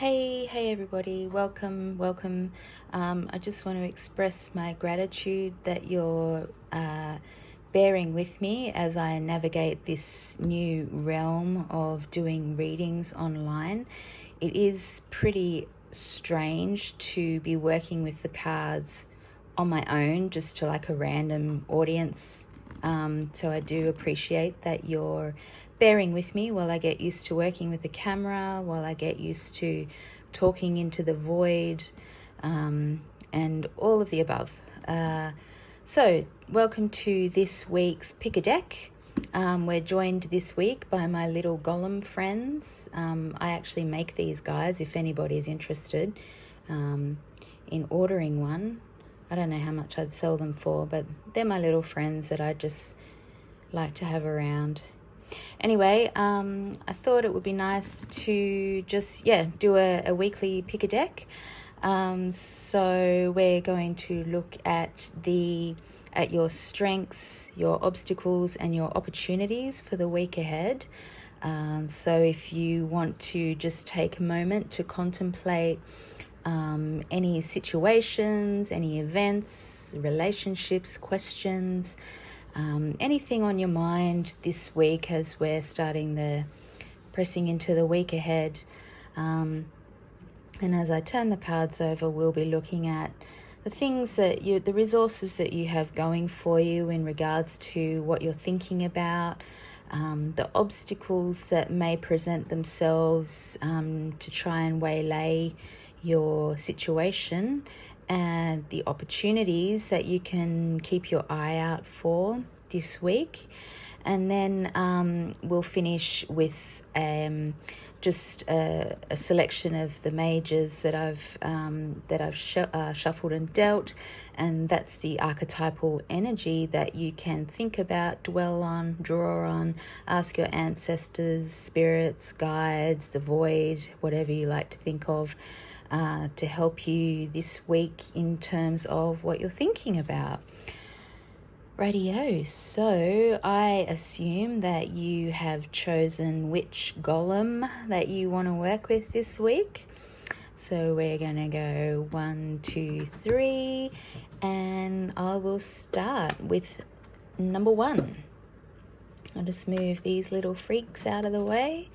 Hey everybody, welcome. I just want to express my gratitude that you're bearing with me as I navigate this new realm of doing readings online. It is pretty strange to be working with the cards on my own, just to like a random audience. So I do appreciate that you're bearing with me while I get used to working with the camera, while I get used to talking into the void, and all of the above. So welcome to this week's Pick a Deck. We're joined this week by my little golem friends. I actually make these guys if anybody's interested in ordering one. I don't know how much I'd sell them for, but they're my little friends that I just like to have around. Anyway, I thought it would be nice to just, do a weekly pick a deck. So we're going to look at your strengths, your obstacles, and your opportunities for the week ahead. So if you want to just take a moment to contemplate any situations, any events, relationships, questions, anything on your mind this week as we're pressing into the week ahead. And as I turn the cards over, we'll be looking at the things the resources that you have going for you in regards to what you're thinking about, the obstacles that may present themselves to try and waylay your situation, and the opportunities that you can keep your eye out for this week. And then we'll finish with just a selection of the majors that I've shuffled and dealt, and that's the archetypal energy that you can think about, dwell on, draw on, ask your ancestors, spirits, guides, the void, whatever you like to think of, to help you this week in terms of what you're thinking about. Rightio, so I assume that you have chosen which golem that you want to work with this week. So we're going to go 1, 2, 3, and I will start with number 1. I'll just move these little freaks out of the way.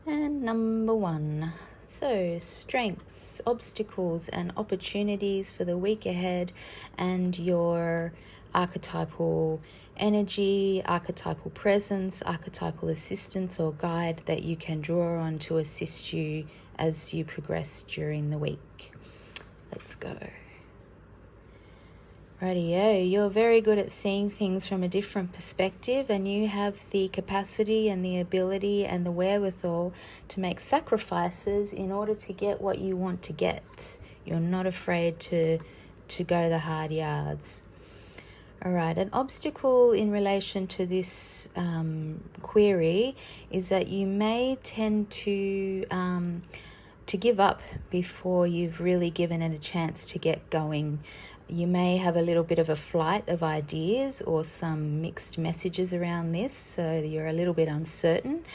And number 1. So, strengths, obstacles, and opportunities for the week ahead, and your archetypal energy, archetypal presence, archetypal assistance or guide that you can draw on to assist you as you progress during the week. Let's go. Rightio, you're very good at seeing things from a different perspective, and you have the capacity and the ability and the wherewithal to make sacrifices in order to get what you want to get. You're not afraid to go the hard yards. All right, an obstacle in relation to this query is that you may tend to give up before you've really given it a chance to get going. You may have a little bit of a flight of ideas or some mixed messages around this, so you're a little bit uncertain.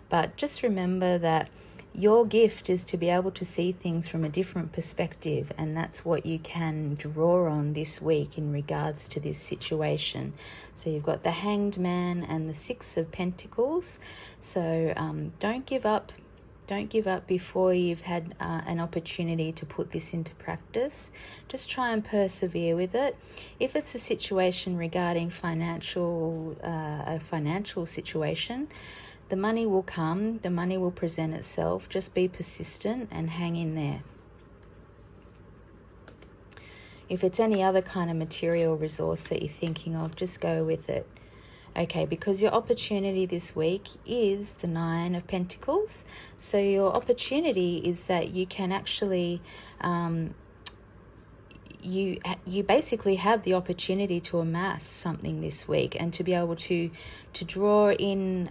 But just remember that your gift is to be able to see things from a different perspective, and that's what you can draw on this week in regards to this situation. So you've got the Hanged Man and the Six of Pentacles. So don't give up. Don't give up before you've had an opportunity to put this into practice. Just try and persevere with it. If it's a situation regarding a financial situation, the money will come, the money will present itself. Just be persistent and hang in there. If it's any other kind of material resource that you're thinking of, just go with it. Okay, because your opportunity this week is the Nine of Pentacles. So your opportunity is that you can actually, you basically have the opportunity to amass something this week and to be able to draw in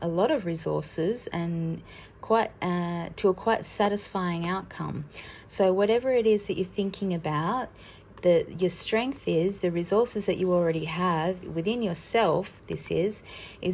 a lot of resources and to a quite satisfying outcome. So whatever it is that you're thinking about, your strength is the resources that you already have within yourself. This is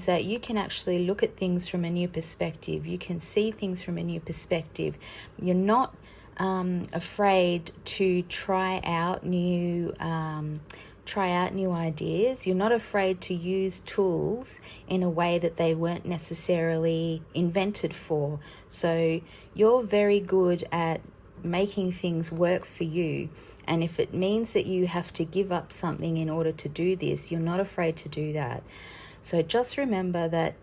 that you can actually look at things from a new perspective. You can see things from a new perspective. You're not afraid to try out new ideas. You're not afraid to use tools in a way that they weren't necessarily invented for. So you're very good at making things work for you. And if it means that you have to give up something in order to do this, you're not afraid to do that. So just remember that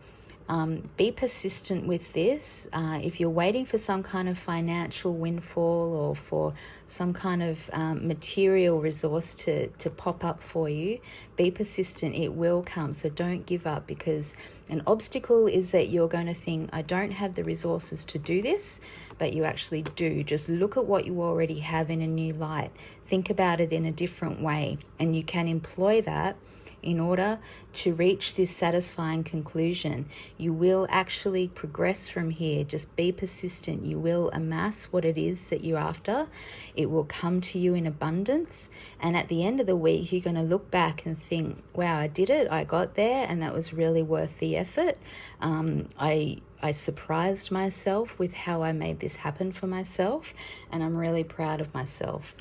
be persistent with this. If you're waiting for some kind of financial windfall or for some kind of material resource to pop up for you, be persistent. It will come. So don't give up, because an obstacle is that you're going to think, I don't have the resources to do this, but you actually do. Just look at what you already have in a new light. Think about it in a different way, and you can employ that in order to reach this satisfying conclusion. You will actually progress from here. Just be persistent. You will amass what it is that you're after. It will come to you in abundance. And at the end of the week, you're going to look back and think, wow, I did it. I got there, and that was really worth the effort. I surprised myself with how I made this happen for myself, and I'm really proud of myself.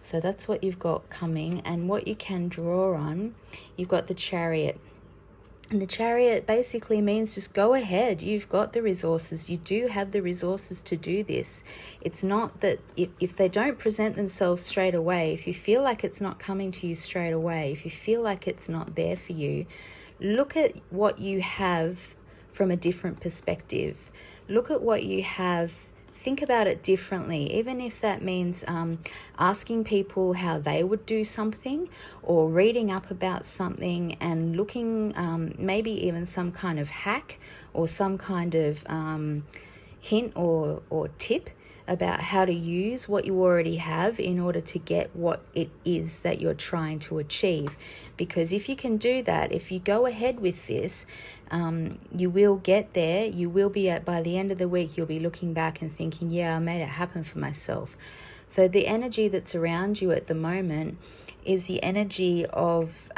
So that's what you've got coming. And what you can draw on, you've got the Chariot. And the Chariot basically means just go ahead. You've got the resources. You do have the resources to do this. It's not that if they don't present themselves straight away, if you feel like it's not coming to you straight away, if you feel like it's not there for you, look at what you have from a different perspective. Look at what you have. Think about it differently, even if that means asking people how they would do something, or reading up about something and looking, maybe even some kind of hack or some kind of hint or tip about how to use what you already have in order to get what it is that you're trying to achieve. Because if you can do that, if you go ahead with this, you will get there. You will be by the end of the week, you'll be looking back and thinking, yeah, I made it happen for myself. So the energy that's around you at the moment is the energy of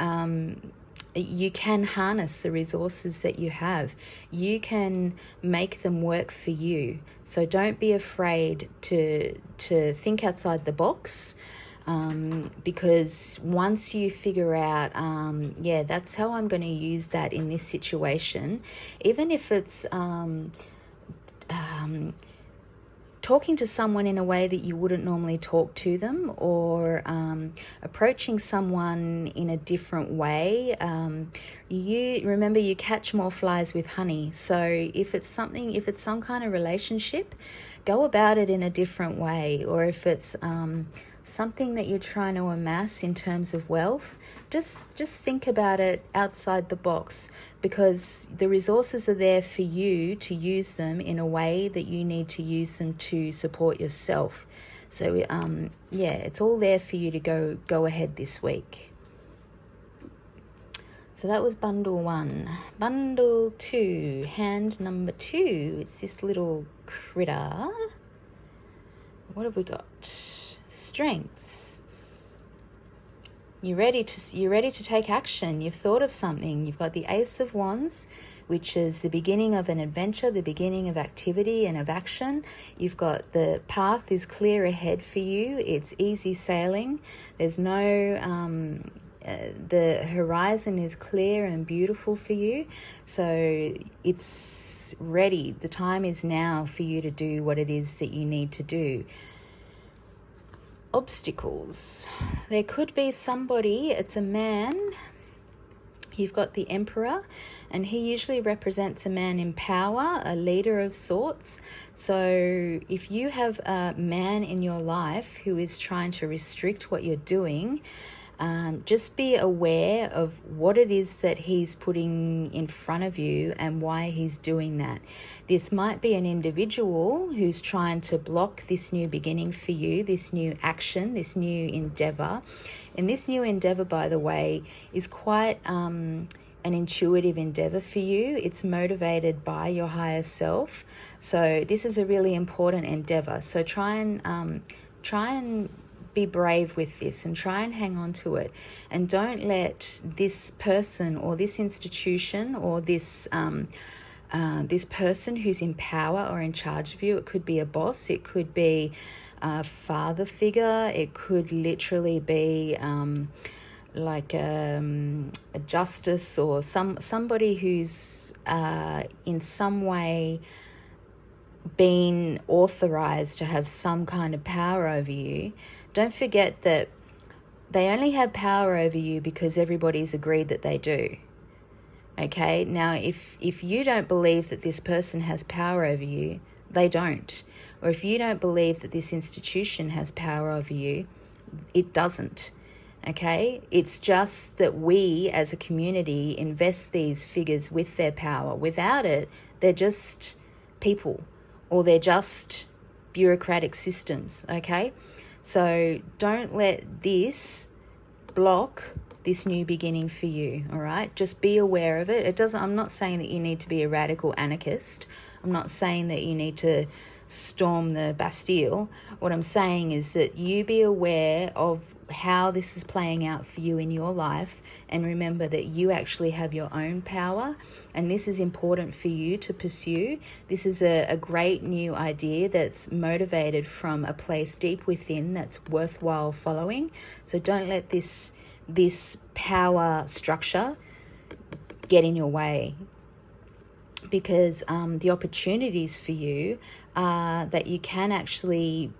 you can harness the resources that you have. You can make them work for you. So don't be afraid to think outside the box, because once you figure out, yeah, that's how I'm going to use that in this situation, even if it's talking to someone in a way that you wouldn't normally talk to them, or approaching someone in a different way. You remember, you catch more flies with honey. So if it's some kind of relationship, go about it in a different way. Or if it's something that you're trying to amass in terms of wealth, just think about it outside the box, because the resources are there for you to use them in a way that you need to use them to support yourself. So yeah, it's all there for you to go ahead this week. So that was bundle 1. Bundle 2, hand number 2. It's this little critter. What have we got? Strengths. You're ready to take action. You've thought of something. You've got the Ace of Wands, which is the beginning of an adventure, the beginning of activity and of action. You've got the path is clear ahead for you. It's easy sailing. There's no the horizon is clear and beautiful for you. So it's ready. The time is now for you to do what it is that you need to do. Obstacles. There could be somebody, it's a man. You've got the Emperor, and he usually represents a man in power, a leader of sorts. So if you have a man in your life who is trying to restrict what you're doing, just be aware of what it is that he's putting in front of you and why he's doing that. This might be an individual who's trying to block this new beginning for you, this new action, this new endeavor. And this new endeavor, by the way, is quite an intuitive endeavor for you. It's motivated by your higher self. So this is a really important endeavor. So try and be brave with this and try and hang on to it. And don't let this person or this institution or this person who's in power or in charge of you, it could be a boss, it could be a father figure, it could literally be like a justice or somebody who's in some way been authorized to have some kind of power over you. Don't forget that they only have power over you because everybody's agreed that they do. Okay, now if you don't believe that this person has power over you, they don't. Or if you don't believe that this institution has power over you, it doesn't. Okay, it's just that we as a community invest these figures with their power. Without it, they're just people, or they're just bureaucratic systems. Okay, so don't let this block this new beginning for you. All right, just be aware of it. I'm not saying that you need to be a radical anarchist. I'm not saying that you need to storm the Bastille. What I'm saying is that you be aware of how this is playing out for you in your life, and remember that you actually have your own power, and this is important for you to pursue. This is a great new idea that's motivated from a place deep within that's worthwhile following. So don't let this power structure get in your way, because the opportunities for you are that you can actually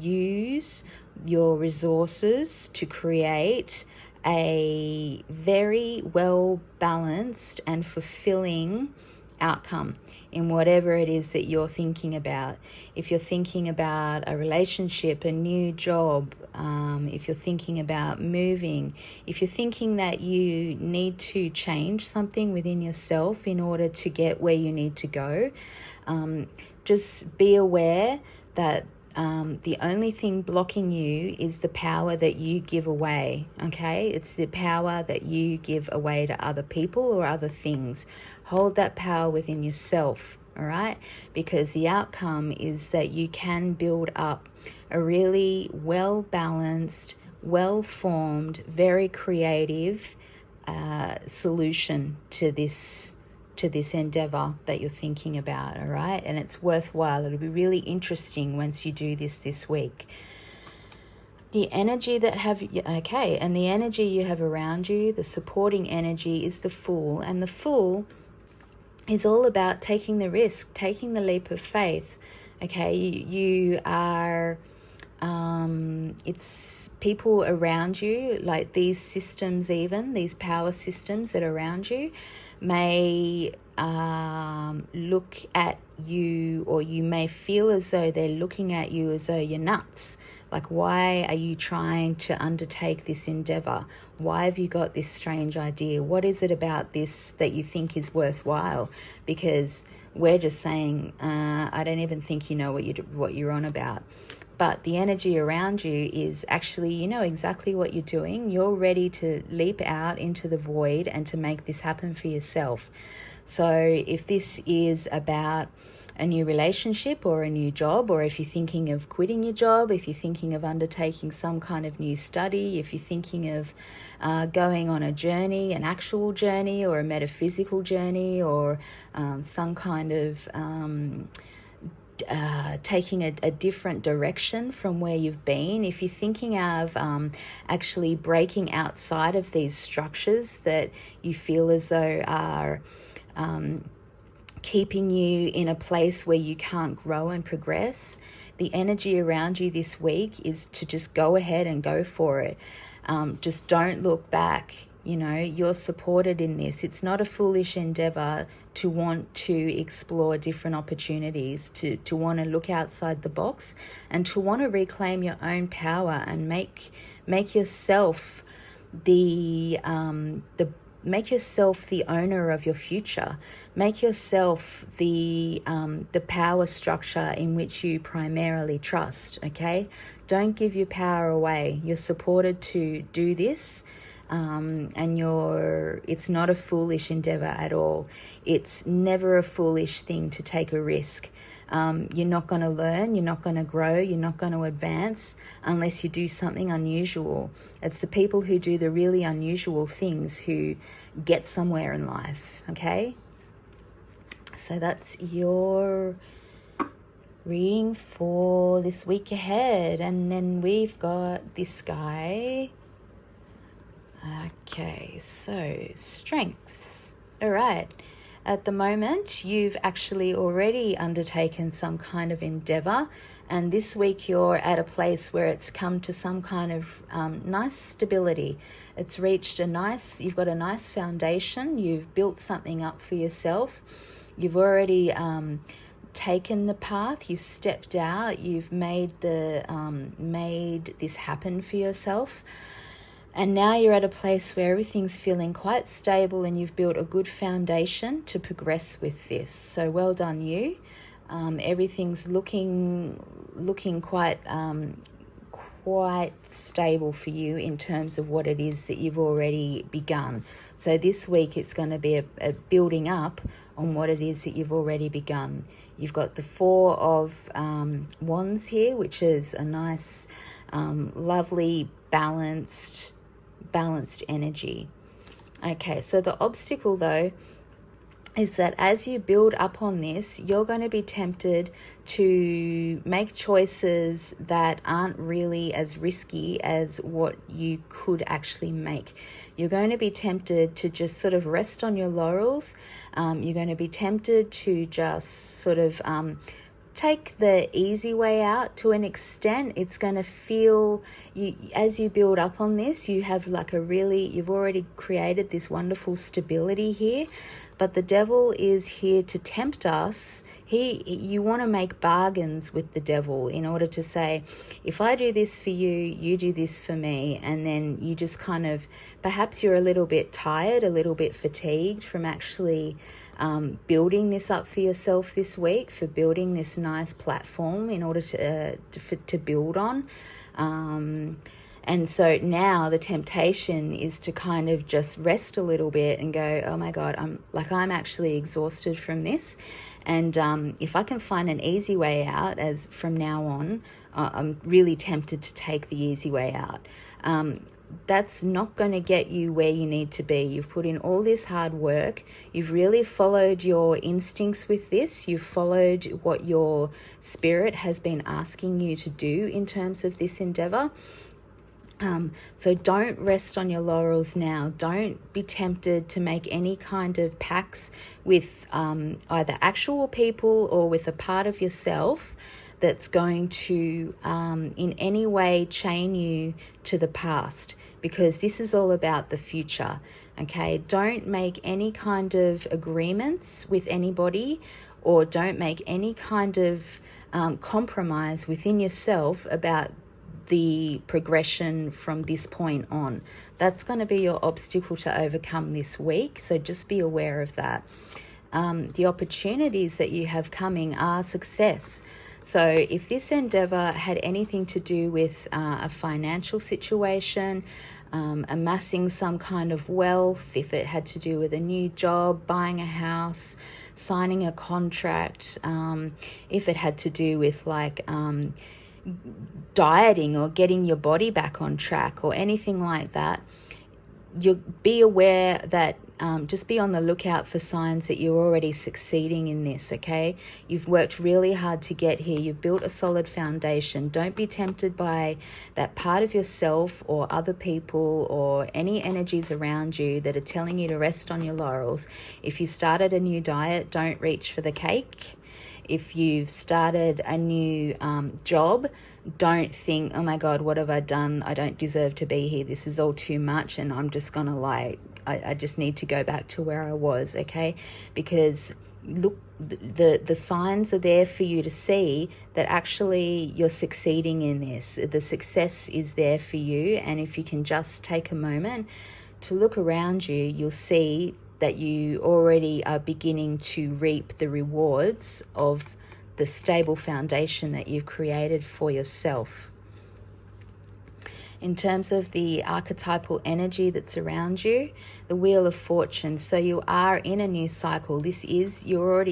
use your resources to create a very well balanced and fulfilling outcome in whatever it is that you're thinking about. If you're thinking about a relationship, a new job, if you're thinking about moving, if you're thinking that you need to change something within yourself in order to get where you need to go, just be aware that the only thing blocking you is the power that you give away, okay? It's the power that you give away to other people or other things. Hold that power within yourself, all right? Because the outcome is that you can build up a really well-balanced, well-formed, very creative solution to this endeavor that you're thinking about, all right? And it's worthwhile. It'll be really interesting once you do this week. The energy that and the energy you have around you, the supporting energy, is the Fool. And the Fool is all about taking the risk, taking the leap of faith. Okay, you are it's people around you, like these systems, even these power systems that are around you may look at you, or you may feel as though they're looking at you as though you're nuts. Like, why are you trying to undertake this endeavor? Why have you got this strange idea? What is it about this that you think is worthwhile? Because we're just saying, I don't even think you know what you're on about. But the energy around you is actually, you know exactly what you're doing. You're ready to leap out into the void and to make this happen for yourself. So if this is about a new relationship or a new job, or if you're thinking of quitting your job, if you're thinking of undertaking some kind of new study, if you're thinking of going on a journey, an actual journey or a metaphysical journey, or some kind of taking a different direction from where you've been, if you're thinking of actually breaking outside of these structures that you feel as though are keeping you in a place where you can't grow and progress, the energy around you this week is to just go ahead and go for it. Just don't look back. You know, you're supported in this. It's not a foolish endeavor to want to explore different opportunities, to want to look outside the box, and to want to reclaim your own power and make yourself the owner of your future. Make yourself the power structure in which you primarily trust. Okay, don't give your power away. You're supported to do this. And it's not a foolish endeavor at all. It's never a foolish thing to take a risk. You're not going to learn, you're not going to grow, you're not going to advance unless you do something unusual. It's the people who do the really unusual things who get somewhere in life, okay? So that's your reading for this week ahead. And then we've got this guy. Okay, so strengths. All right. At the moment, you've actually already undertaken some kind of endeavor, and this week you're at a place where it's come to some kind of nice stability. It's reached you've got a nice foundation. You've built something up for yourself. You've already taken the path. You've stepped out. You've made this happen for yourself. And now you're at a place where everything's feeling quite stable and you've built a good foundation to progress with this. So well done, you. Everything's looking quite stable for you in terms of what it is that you've already begun. So this week it's going to be a building up on what it is that you've already begun. You've got the Four of Wands here, which is a nice, lovely, balanced energy. Okay, so the obstacle though is that as you build up on this, you're going to be tempted to make choices that aren't really as risky as what you could actually make. You're going to be tempted to just sort of rest on your laurels. You're going to be tempted to just sort of take the easy way out to an extent. It's going to feel, as you build up on this, you have like you've already created this wonderful stability here, but the devil is here to tempt us. You want to make bargains with the devil in order to say, if I do this for you, you do this for me. And then you just kind of, perhaps you're a little bit tired, a little bit fatigued from actually building this up for yourself this week, for building this nice platform in order to build on. And so now the temptation is to kind of just rest a little bit and go, oh my God, I'm actually exhausted from this. And if I can find an easy way out, as from now on, I'm really tempted to take the easy way out. That's not going to get you where you need to be. You've put in all this hard work. You've really followed your instincts with this. You've followed what your spirit has been asking you to do in terms of this endeavor. So don't rest on your laurels now. Don't be tempted to make any kind of pacts with either actual people or with a part of yourself that's going to in any way chain you to the past, because this is all about the future. Okay, don't make any kind of agreements with anybody, or don't make any kind of compromise within yourself about the progression from this point on. That's going to be your obstacle to overcome this week, so just be aware of that. The opportunities that you have coming are success. So if this endeavor had anything to do with a financial situation, amassing some kind of wealth, if it had to do with a new job, buying a house, signing a contract, if it had to do with dieting or getting your body back on track or anything like that, you'll be aware that just be on the lookout for signs that you're already succeeding in this, okay? You've worked really hard to get here. You've built a solid foundation. Don't be tempted by that part of yourself or other people or any energies around you that are telling you to rest on your laurels. If you've started a new diet, don't reach for the cake. If you've started a new job, don't think, oh my God, what have I done? I don't deserve to be here. This is all too much and I'm just going to I just need to go back to where I was, okay? Because look, the signs are there for you to see that actually you're succeeding in this. The success is there for you. And if you can just take a moment to look around you, you'll see that you already are beginning to reap the rewards of the stable foundation that you've created for yourself. In terms of the archetypal energy that's around you, the Wheel of Fortune. So you are in a new cycle. This is, you're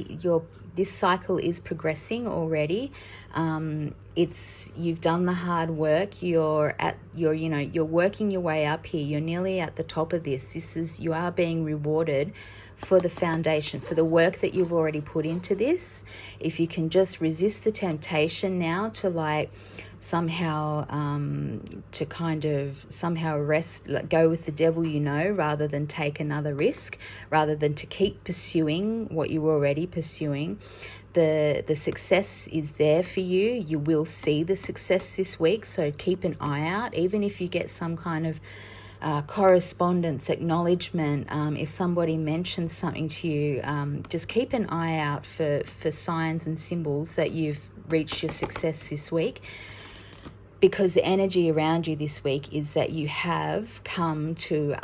this cycle is progressing already. You've done the hard work. You're working your way up here. You're nearly at the top of this. You are being rewarded for the foundation, for the work that you've already put into this. If you can just resist the temptation now to somehow go with the devil, rather than take another risk, rather than to keep pursuing what you're already pursuing. The success is there for you. You will see the success this week, so keep an eye out. Even if you get some kind of correspondence, acknowledgement, if somebody mentions something to you, just keep an eye out for signs and symbols that you've reached your success this week. Because the energy around you this week is that you have come to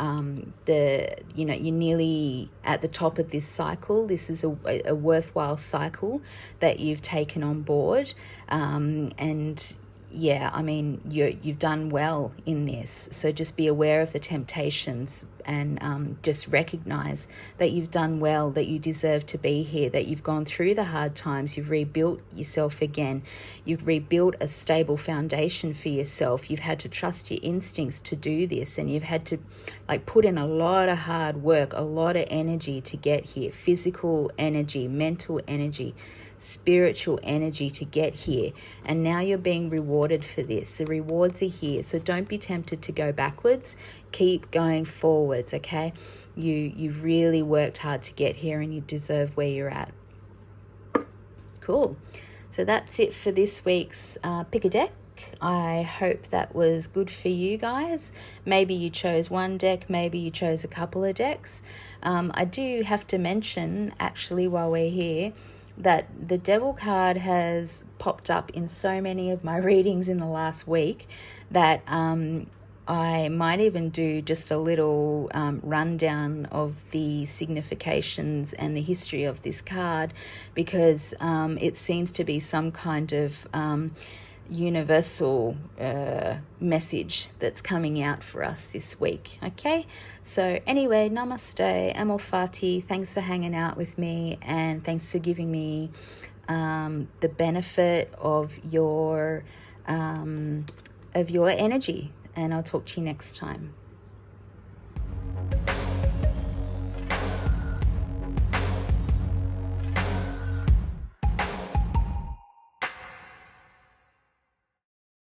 you're nearly at the top of this cycle. This is a worthwhile cycle that you've taken on board. You've done well in this. So just be aware of the temptations and just recognize that you've done well, that you deserve to be here, that you've gone through the hard times, you've rebuilt yourself again, you've rebuilt a stable foundation for yourself. You've had to trust your instincts to do this, and you've had to put in a lot of hard work, a lot of energy to get here, physical energy, mental energy, spiritual energy to get here, and now you're being rewarded for this. The rewards are here, so don't be tempted to go backwards. Keep going forwards, okay? You've really worked hard to get here, and you deserve where you're at. Cool. So that's it for this week's Pick a Deck. I hope that was good for you guys. Maybe you chose one deck, maybe you chose a couple of decks. I do have to mention, actually, while we're here, that the Devil card has popped up in so many of my readings in the last week that I might even do just a little rundown of the significations and the history of this card, because it seems to be some kind of universal message that's coming out for us this week. Okay, so anyway, namaste, Amor, fati. Thanks for hanging out with me, and thanks for giving me the benefit of your energy, and I'll talk to you next time.